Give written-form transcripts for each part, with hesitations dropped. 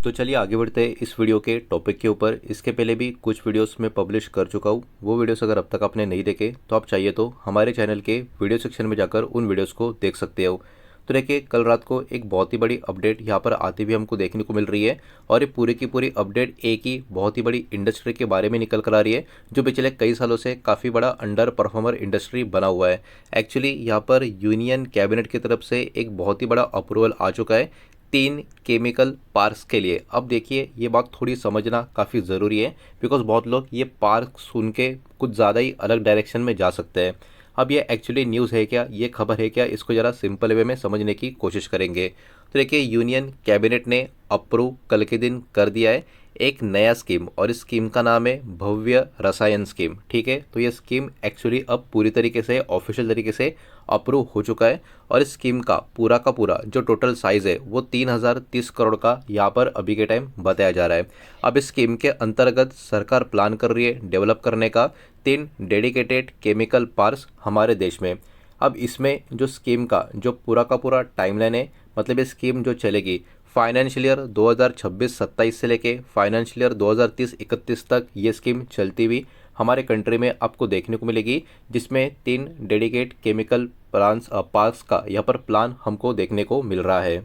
तो चलिए आगे बढ़ते हैं इस वीडियो के टॉपिक के ऊपर। इसके पहले भी कुछ वीडियोस मैं पब्लिश कर चुका हूँ। वो वीडियोस अगर अब तक आपने नहीं देखे तो आप चाहिए तो हमारे चैनल के वीडियो सेक्शन में जाकर उन वीडियोस को देख सकते हो। तो देखिए, कल रात को एक बहुत ही बड़ी अपडेट यहाँ पर आती हुई हमको देखने को मिल रही है और ये पूरी की पूरी अपडेट एक ही बहुत ही बड़ी इंडस्ट्री के बारे में निकल कर आ रही है, जो पिछले कई सालों से काफ़ी बड़ा अंडर परफॉर्मर इंडस्ट्री बना हुआ है। एक्चुअली यहाँ पर यूनियन कैबिनेट की तरफ से एक बहुत ही बड़ा अप्रूवल आ चुका है 3 केमिकल पार्क्स के लिए। अब देखिए, ये बात थोड़ी समझना काफ़ी ज़रूरी है बिकॉज बहुत लोग ये पार्क सुन के कुछ ज़्यादा ही अलग डायरेक्शन में जा सकते हैं। अब ये एक्चुअली न्यूज़ है क्या, ये खबर है क्या, इसको ज़रा सिंपल वे में समझने की कोशिश करेंगे। तो देखिए, यूनियन कैबिनेट ने अप्रूव कल के दिन कर दिया है एक नया स्कीम, और इस स्कीम का नाम है भव्य रसायन स्कीम। ठीक है, तो ये स्कीम एक्चुअली अब पूरी तरीके से ऑफिशियल तरीके से अप्रूव हो चुका है और इस स्कीम का पूरा जो टोटल साइज़ है वो 3030 करोड़ का यहाँ पर अभी के टाइम बताया जा रहा है। अब इस स्कीम के अंतर्गत सरकार प्लान कर रही है डेवलप करने का 3 डेडिकेटेड केमिकल पार्क्स हमारे देश में। अब इसमें जो स्कीम का जो पूरा टाइमलाइन है, मतलब ये स्कीम जो चलेगी फाइनेंशियल ईयर 2026-27 से लेके फाइनेंशियल ईयर 2030-31 तक ये स्कीम चलती हुई हमारे कंट्री में आपको देखने को मिलेगी, जिसमें 3 डेडिकेट केमिकल पार्क्स का यहाँ पर प्लान हमको देखने को मिल रहा है।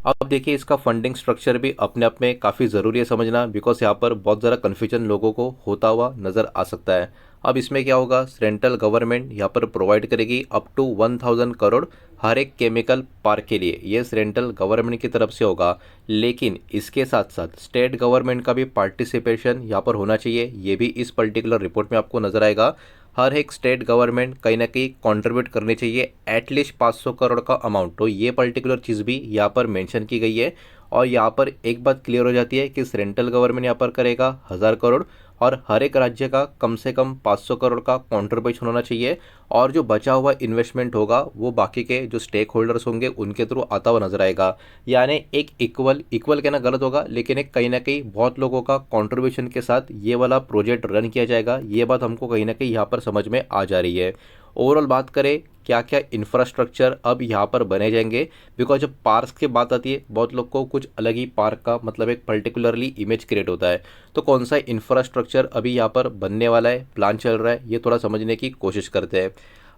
अब देखिए, इसका फंडिंग स्ट्रक्चर भी अपने आप में काफ़ी ज़रूरी है समझना, बिकॉज यहाँ पर बहुत ज़्यादा कन्फ्यूजन लोगों को होता हुआ नज़र आ सकता है। अब इसमें क्या होगा, सेंट्रल गवर्नमेंट यहाँ पर प्रोवाइड करेगी अप टू 1000 करोड़ हर एक केमिकल पार्क के लिए। ये सेंट्रल गवर्नमेंट की तरफ से होगा, लेकिन इसके साथ साथ स्टेट गवर्नमेंट का भी पार्टिसिपेशन यहाँ पर होना चाहिए। ये भी इस पर्टिकुलर रिपोर्ट में आपको नज़र आएगा। हर एक स्टेट गवर्नमेंट कहीं ना कहीं कंट्रीब्यूट करनी चाहिए एटलीस्ट 500 करोड़ का अमाउंट। तो ये पर्टिकुलर चीज़ भी यहाँ पर मेंशन की गई है और यहाँ पर एक बात क्लियर हो जाती है कि सेंट्रल गवर्नमेंट यहाँ पर करेगा 1000 करोड़ और हर एक राज्य का कम से कम 500 करोड़ का कॉन्ट्रीब्यूशन होना चाहिए, और जो बचा हुआ इन्वेस्टमेंट होगा वो बाकी के जो स्टेक होल्डर्स होंगे उनके थ्रू आता हुआ नजर आएगा। यानी एक इक्वल कहना गलत होगा, लेकिन एक कहीं ना कहीं बहुत लोगों का कॉन्ट्रीब्यूशन के साथ ये वाला प्रोजेक्ट रन किया जाएगा। ये बात हमको कहीं ना कहीं यहाँ पर समझ में आ जा रही है। ओवरऑल बात करें क्या क्या इंफ्रास्ट्रक्चर अब यहाँ पर बने जाएंगे, बिकॉज जब पार्क की बात आती है बहुत लोग को कुछ अलग ही पार्क का मतलब एक पर्टिकुलरली इमेज क्रिएट होता है। तो कौन सा इंफ्रास्ट्रक्चर अभी यहाँ पर बनने वाला है, प्लान चल रहा है, ये थोड़ा समझने की कोशिश करते हैं।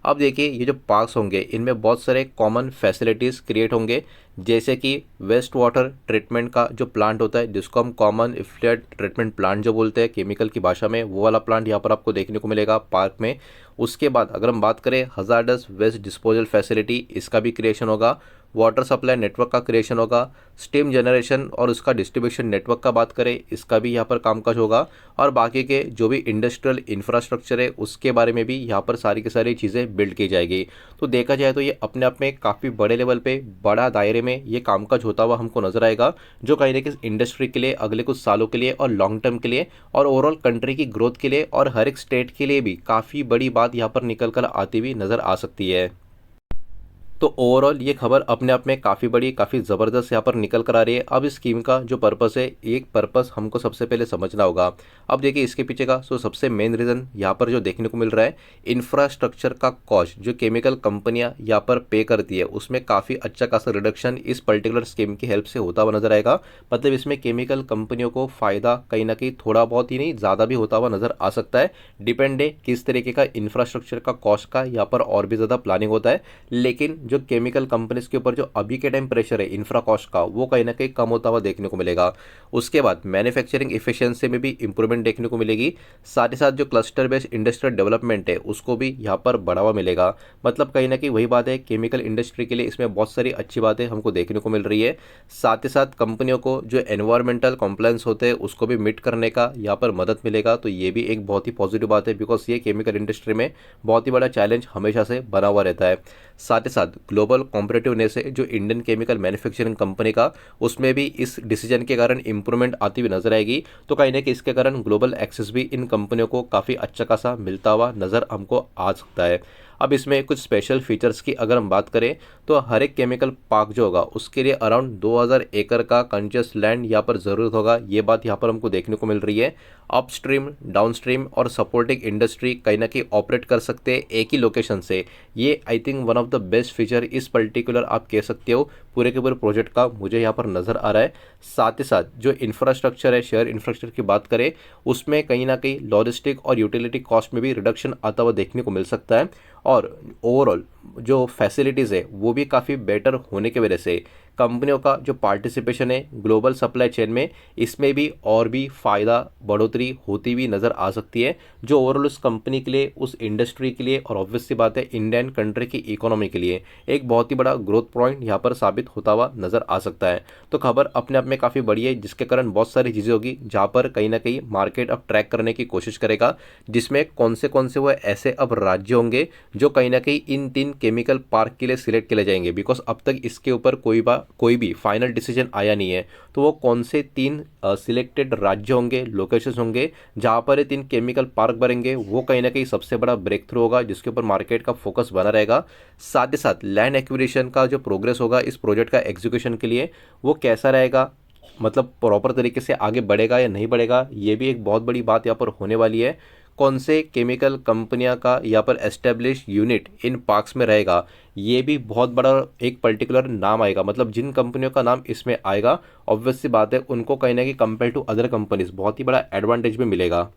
अब देखिए, ये जो पार्क्स होंगे इनमें बहुत सारे कॉमन फैसिलिटीज़ क्रिएट होंगे, जैसे कि वेस्ट वाटर ट्रीटमेंट का जो प्लांट होता है जिसको हम कॉमन इफ्लुएंट ट्रीटमेंट प्लांट जो बोलते हैं केमिकल की भाषा में, वो वाला प्लांट यहाँ पर आपको देखने को मिलेगा पार्क में। उसके बाद अगर हम बात करें हजार्डस वेस्ट डिस्पोजल फैसिलिटी, इसका भी क्रिएशन होगा। वाटर सप्लाई नेटवर्क का क्रिएशन होगा। स्टीम जनरेशन और उसका डिस्ट्रीब्यूशन नेटवर्क का बात करें, इसका भी यहाँ पर कामकाज होगा। और बाकी के जो भी इंडस्ट्रियल इंफ्रास्ट्रक्चर है उसके बारे में भी यहाँ पर सारी की सारी चीज़ें बिल्ड की जाएगी। तो देखा जाए तो ये अपने आप में काफ़ी बड़े लेवल पे बड़ा दायरे में ये कामकाज होता हुआ हमको नजर आएगा, जो कहीं ना कहीं इंडस्ट्री के लिए अगले कुछ सालों के लिए और लॉन्ग टर्म के लिए और ओवरऑल कंट्री की ग्रोथ के लिए और हर एक स्टेट के लिए भी काफ़ी बड़ी बात यहाँ पर निकल कर आती हुई नज़र आ सकती है। तो ओवरऑल ये खबर अपने आप में काफ़ी बड़ी, काफ़ी ज़बरदस्त यहाँ पर निकल कर आ रही है। अब इस स्कीम का जो पर्पस है, एक पर्पस हमको सबसे पहले समझना होगा। अब देखिए, इसके पीछे का सबसे मेन रीज़न यहाँ पर जो देखने को मिल रहा है, इंफ्रास्ट्रक्चर का कॉस्ट जो केमिकल कंपनियाँ यहाँ पर पे करती है उसमें काफ़ी अच्छा खासा रिडक्शन इस पर्टिकुलर स्कीम की हेल्प से होता हुआ नजर आएगा। मतलब इसमें केमिकल कंपनियों को फ़ायदा कहीं ना कहीं थोड़ा बहुत ही नहीं ज़्यादा भी होता हुआ नजर आ सकता है। डिपेंड है किस तरीके का इंफ्रास्ट्रक्चर का कॉस्ट का यहाँ पर और भी ज़्यादा प्लानिंग होता है, लेकिन जो केमिकल कंपनीज के ऊपर जो अभी के टाइम प्रेशर है इंफ्रा कॉस्ट का, वो कहीं ना कहीं कम होता हुआ देखने को मिलेगा। उसके बाद मैन्युफैक्चरिंग इफिशिएंसी में भी इंप्रूवमेंट देखने को मिलेगी। साथ ही साथ जो क्लस्टर बेस्ड इंडस्ट्रियल डेवलपमेंट है उसको भी यहाँ पर बढ़ावा मिलेगा। मतलब कहीं ना कहीं वही बात है, केमिकल इंडस्ट्री के लिए इसमें बहुत सारी अच्छी बातें हमको देखने को मिल रही है। साथ ही साथ कंपनियों को जो एनवायरमेंटल कॉम्प्लायंस होते हैं उसको भी मीट करने का यहाँ पर मदद मिलेगा। तो ये भी एक बहुत ही पॉजिटिव बात है, बिकॉज ये केमिकल इंडस्ट्री में बहुत ही बड़ा चैलेंज हमेशा से बना हुआ रहता है। साथ ही साथ ग्लोबल कॉम्पिटिटिवनेस है जो इंडियन केमिकल मैन्युफैक्चरिंग कंपनी का, उसमें भी इस डिसीजन के कारण इंप्रूवमेंट आती हुई नजर आएगी। तो कहीं ना कहीं इसके कारण ग्लोबल एक्सेस भी इन कंपनियों को काफ़ी अच्छा खासा मिलता हुआ नजर हमको आ सकता है। अब इसमें कुछ स्पेशल फीचर्स की अगर हम बात करें तो हर एक केमिकल पार्क जो होगा उसके लिए अराउंड 2000 एकड़ का कंटिन्यूअस लैंड यहाँ पर ज़रूरत होगा। ये बात यहाँ पर हमको देखने को मिल रही है। अपस्ट्रीम, डाउनस्ट्रीम और सपोर्टिंग इंडस्ट्री कहीं ना कहीं ऑपरेट कर सकते हैं एक ही लोकेशन से। ये I think one of the best feature इस पर्टिकुलर आप कह सकते हो पूरे के पूरे प्रोजेक्ट का मुझे यहाँ पर नज़र आ रहा है। साथ ही साथ जो इंफ्रास्ट्रक्चर है, शेयर इंफ्रास्ट्रक्चर की बात करें, उसमें कहीं ना कहीं लॉजिस्टिक और यूटिलिटी कॉस्ट में भी रिडक्शन आता हुआ देखने को मिल सकता है। और ओवरऑल जो फैसिलिटीज़ है वो भी काफ़ी बेटर होने की वजह से कंपनियों का जो पार्टिसिपेशन है ग्लोबल सप्लाई चेन में, इसमें भी और भी फ़ायदा बढ़ोतरी होती हुई नज़र आ सकती है, जो ओवरऑल उस कंपनी के लिए, उस इंडस्ट्री के लिए और ऑब्वियस सी बात है इंडियन कंट्री की इकोनॉमी के लिए एक बहुत ही बड़ा ग्रोथ पॉइंट यहाँ पर साबित होता हुआ नज़र आ सकता है। तो खबर अपने आप में काफ़ी बड़ी है, जिसके कारण बहुत सारी चीज़ें होगी जहाँ पर कहीं ना कहीं मार्केट अब ट्रैक करने की कोशिश करेगा, जिसमें कौन से वो ऐसे अब राज्य होंगे जो कहीं ना कहीं इन 3 केमिकल पार्क के लिए सिलेक्ट किए जाएंगे। बिकॉज अब तक इसके ऊपर कोई भी फाइनल डिसीजन आया नहीं है, तो वो कौन से 3 सिलेक्टेड राज्य होंगे, लोकेशंस होंगे जहां पर ये 3 केमिकल पार्क बनेंगे, वो कहीं ना कहीं सबसे बड़ा ब्रेक थ्रू होगा जिसके ऊपर मार्केट का फोकस बना रहेगा। साथ ही साथ लैंड एक्विजिशन का जो प्रोग्रेस होगा इस प्रोजेक्ट का एग्जीक्यूशन के लिए, वो कैसा रहेगा, मतलब प्रॉपर तरीके से आगे बढ़ेगा या नहीं बढ़ेगा, ये भी एक बहुत बड़ी बात यहाँ पर होने वाली है। कौन से केमिकल कंपनियां का यहाँ पर एस्टेब्लिश यूनिट इन पार्क्स में रहेगा, ये भी बहुत बड़ा एक पर्टिकुलर नाम आएगा। मतलब जिन कंपनियों का नाम इसमें आएगा, ऑब्वियस सी बात है उनको कहीं ना कहीं कंपेयर टू अदर कंपनीज बहुत ही बड़ा एडवांटेज भी मिलेगा।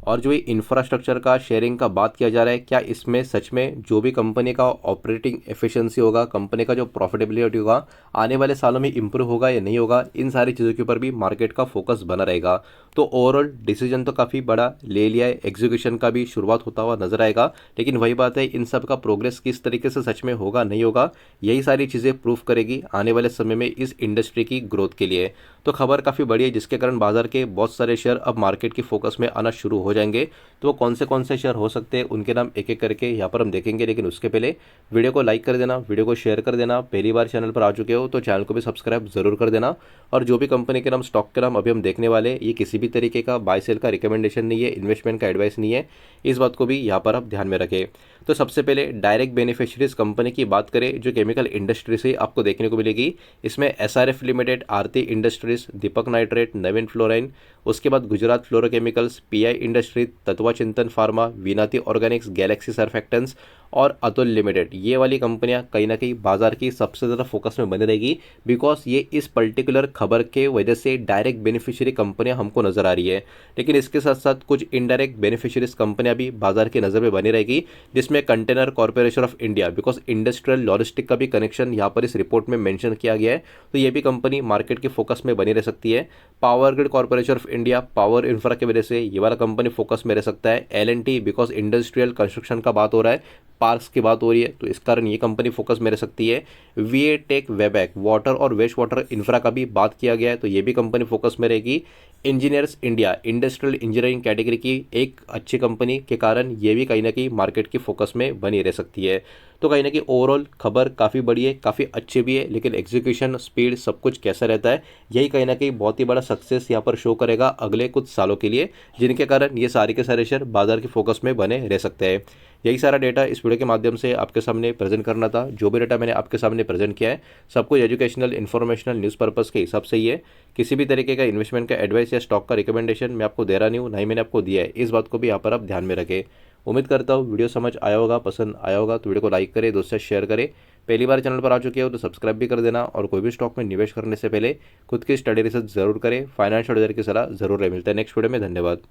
और जो ये इंफ्रास्ट्रक्चर का शेयरिंग का बात किया जा रहा है, क्या इसमें सच में जो भी कंपनी का ऑपरेटिंग एफिशिएंसी होगा, कंपनी का जो प्रॉफिटेबिलिटी होगा, आने वाले सालों में इंप्रूव होगा या नहीं होगा, इन सारी चीज़ों के ऊपर भी मार्केट का फोकस बना रहेगा। तो ओवरऑल डिसीजन तो काफ़ी बड़ा ले लिया है, एग्जीक्यूशन का भी शुरुआत होता हुआ नजर आएगा, लेकिन वही बात है इन सब का प्रोग्रेस किस तरीके से सच में होगा नहीं होगा, यही सारी चीज़ें प्रूव करेगी आने वाले समय में इस इंडस्ट्री की ग्रोथ के लिए। तो खबर काफ़ी बड़ी है, जिसके कारण बाजार के बहुत सारे शेयर अब मार्केट की फोकस में आना शुरू हो जाएंगे। तो वो कौन से शेयर हो सकते हैं, उनके नाम एक एक करके यहाँ पर हम देखेंगे, लेकिन उसके पहले वीडियो को लाइक कर देना, वीडियो को शेयर कर देना। पहली बार चैनल पर आ चुके हो तो चैनल को भी सब्सक्राइब जरूर कर देना। और जो भी कंपनी के नाम, स्टॉक के नाम अभी हम देखने वाले, ये किसी भी तरीके का बाय सेल का रिकमेंडेशन नहीं है, इन्वेस्टमेंट का एडवाइस नहीं है, इस बात को भी यहाँ पर आप ध्यान में रखें। तो सबसे पहले डायरेक्ट बेनिफिशियरीज कंपनी की बात करें जो केमिकल इंडस्ट्री से आपको देखने को मिलेगी, इसमें एसआरएफ लिमिटेड, आरती इंडस्ट्रीज, दीपक नाइट्रेट, नवीन फ्लोराइन, उसके बाद गुजरात फ्लोरोकेमिकल्स, पीआई इंडस्ट्री, तत्वा चिंतन फार्मा, विनाती ऑर्गेनिक्स, गैलेक्सी सर्फेक्टेंट्स और अतुल लिमिटेड, ये वाली कंपनियां कहीं ना कहीं बाजार की सबसे ज़्यादा फोकस में बनी रहेगी। बिकॉज ये इस पर्टिकुलर खबर के वजह से डायरेक्ट बेनिफिशियरी कंपनियां हमको नजर आ रही है, लेकिन इसके साथ साथ कुछ इनडायरेक्ट बेनिफिशियरीज कंपनियां भी बाजार की नज़र में बनी रहेगी, जिसमें container corporation of India, because industrial logistic का भी कनेक्शन यहाँ पर इस रिपोर्ट में मेंशन किया गया है, तो ये भी कंपनी मार्केट के फोकस में बनी रह सकती है। Power grid corporation of India, power infra की वजह से ये वाला कंपनी फोकस में रह सकता है। एल&टी, बिकॉज इंडस्ट्रियल कंस्ट्रक्शन का बात हो रहा है, पार्क्स की बात हो रही है, तो इस कारण ये कंपनी फोकस में रह सकती है। वीए टेक वेबैक, वाटर और वेस्ट वाटर इंफ्रा का भी बात किया गया है, तो ये भी कंपनी फोकस में रहेगी। Engineers India, industrial engineering category की एक अच्छी कंपनी के कारण ये भी कहीं ना कहीं मार्केट की फोकस में बनी रह सकती है। तो कहीं ना कहीं ओवरऑल खबर काफ़ी बड़ी है, काफ़ी अच्छी भी है, लेकिन एग्जीक्यूशन स्पीड सब कुछ कैसा रहता है, यही कहीं ना कहीं बहुत ही बड़ा सक्सेस यहाँ पर शो करेगा अगले कुछ सालों के लिए, जिनके कारण ये सारे के सारे शेयर बाजार के फोकस में बने रह सकते हैं। यही सारा डेटा इस वीडियो के माध्यम से आपके सामने प्रेजेंट करना था। जो भी डेटा मैंने आपके सामने प्रेजेंट किया है, सब कुछ एजुकेशनल, इन्फॉर्मेशनल, न्यूज़ पर्पज़ के हिसाब से ही है। किसी भी तरीके का इन्वेस्टमेंट का एडवाइस या स्टॉक का रिकमेंडेशन मैं आपको दे रहा नहीं हूँ, ना ही मैंने आपको दिया है, इस बात को भी यहाँ पर आप ध्यान में रखें। उम्मीद करता हूँ वीडियो समझ आया होगा, पसंद आया होगा, तो वीडियो को लाइक करें, दोस्तों से शेयर करें। पहली बार चैनल पर आ चुके हो तो सब्सक्राइब भी कर देना, और कोई भी स्टॉक में निवेश करने से पहले खुद की स्टडी रिसर्च जरूर करें, फाइनेंशियल एडवाइजर की सलाह जरूर रहे। मिलता है नेक्स्ट वीडियो में, धन्यवाद।